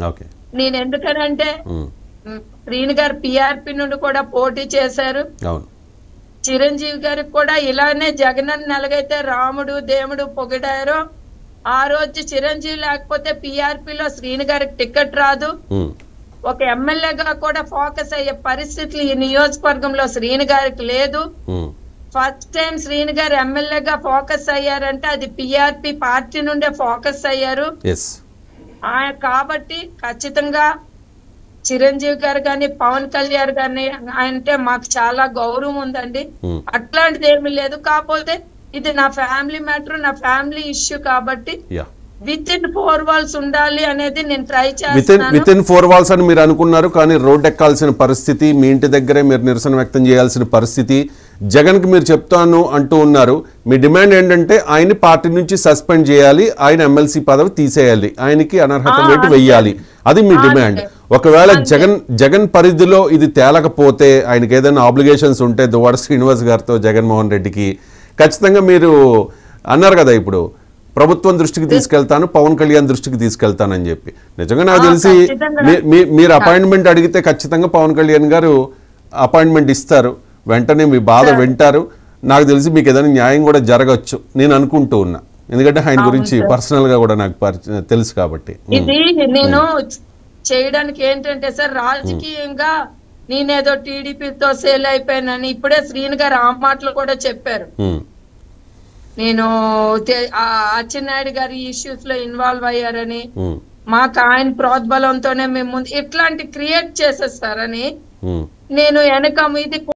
Okay. నేను ఎందుకనంటే శ్రీను గారు పిఆర్పి నుండి కూడా పోటీ చేశారు. అవును. చిరంజీవి గారికి కూడా ఇలానే జగనన్న ఎలాగైతే రాముడు దేవుడు పొగిడారో ఆ రోజు చిరంజీవి లేకపోతే పిఆర్పిలో శ్రీను గారికి టికెట్ రాదు. ఒక ఎమ్మెల్యేగా కూడా ఫోకస్ అయ్యే పరిస్థితులు ఈ నియోజకవర్గంలో శ్రీను గారికి లేదు. ఫస్ట్ టైం శ్రీను గారు ఎమ్మెల్యేగా ఫోకస్ అయ్యారంటే అది పిఆర్పి పార్టీ నుండే ఫోకస్ అయ్యారు. కాబట్టి ఖచ్చితంగా చిరంజీవి గారు కానీ పవన్ కళ్యాణ్ గారిని అంటే మాకు చాలా గౌరవం ఉందండి. అట్లాంటిది ఏమీ లేదు. కాకపోతే ఇది నా ఫ్యామిలీ మ్యాటర్, నా ఫ్యామిలీ ఇష్యూ కాబట్టి విత్ ఇన్ 4 walls ఉండాలి అనేది నేను ట్రై చేస్తాను. విత్ ఇన్ 4 walls అని మీరు అనుకున్నారు, కానీ రోడ్ ఎక్కాల్సిన పరిస్థితి, మీ ఇంటి దగ్గరే మీరు నిరసన వ్యక్తం చేయాల్సిన పరిస్థితి, జగన్కి మీరు చెప్తాను అంటూ ఉన్నారు. మీ డిమాండ్ ఏంటంటే ఆయన్ని పార్టీ నుంచి సస్పెండ్ చేయాలి, ఆయన ఎమ్మెల్సీ పదవి తీసేయాలి, ఆయనకి అనర్హత వేటు వెయ్యాలి, అది మీ డిమాండ్. ఒకవేళ జగన్ పరిధిలో ఇది తేలకపోతే, ఆయనకి ఏదైనా ఆబ్లిగేషన్స్ ఉంటే దువ్వాడ శ్రీనివాస్ గారితో జగన్మోహన్ రెడ్డికి ఖచ్చితంగా మీరు అన్నారు కదా ఇప్పుడు ప్రభుత్వం దృష్టికి తీసుకెళ్తాను, పవన్ కళ్యాణ్ దృష్టికి తీసుకెళ్తానని చెప్పి. నిజంగా నాకు తెలిసి మీరు అపాయింట్మెంట్ అడిగితే ఖచ్చితంగా పవన్ కళ్యాణ్ గారు అపాయింట్మెంట్ ఇస్తారు, వెంటనే మీ బాధ వింటారు. నాకు తెలిసి మీకు ఏదైనా న్యాయం కూడా జరగచ్చు నేను అనుకుంటూ ఉన్నా, ఎందుకంటే ఆయన గురించి పర్సనల్ గా కూడా నాకు తెలుసు కాబట్టి. ఇది నేను చేయడానికి ఏంటంటే సార్, రాజకీయంగా నేనేదో టీడీపీతో సేల్ అయిపోయానని ఇప్పుడే శ్రీను గారు ఆ మాటలు కూడా చెప్పారు. నేను అచ్చెన్నాయుడు గారి ఇష్యూస్ లో ఇన్వాల్వ్ అయ్యారని, మాకు ఆయన ప్రోద్బలంతోనే మేము ముందు ఇట్లాంటి క్రియేట్ చేసేస్తారని నేను వెనక మీది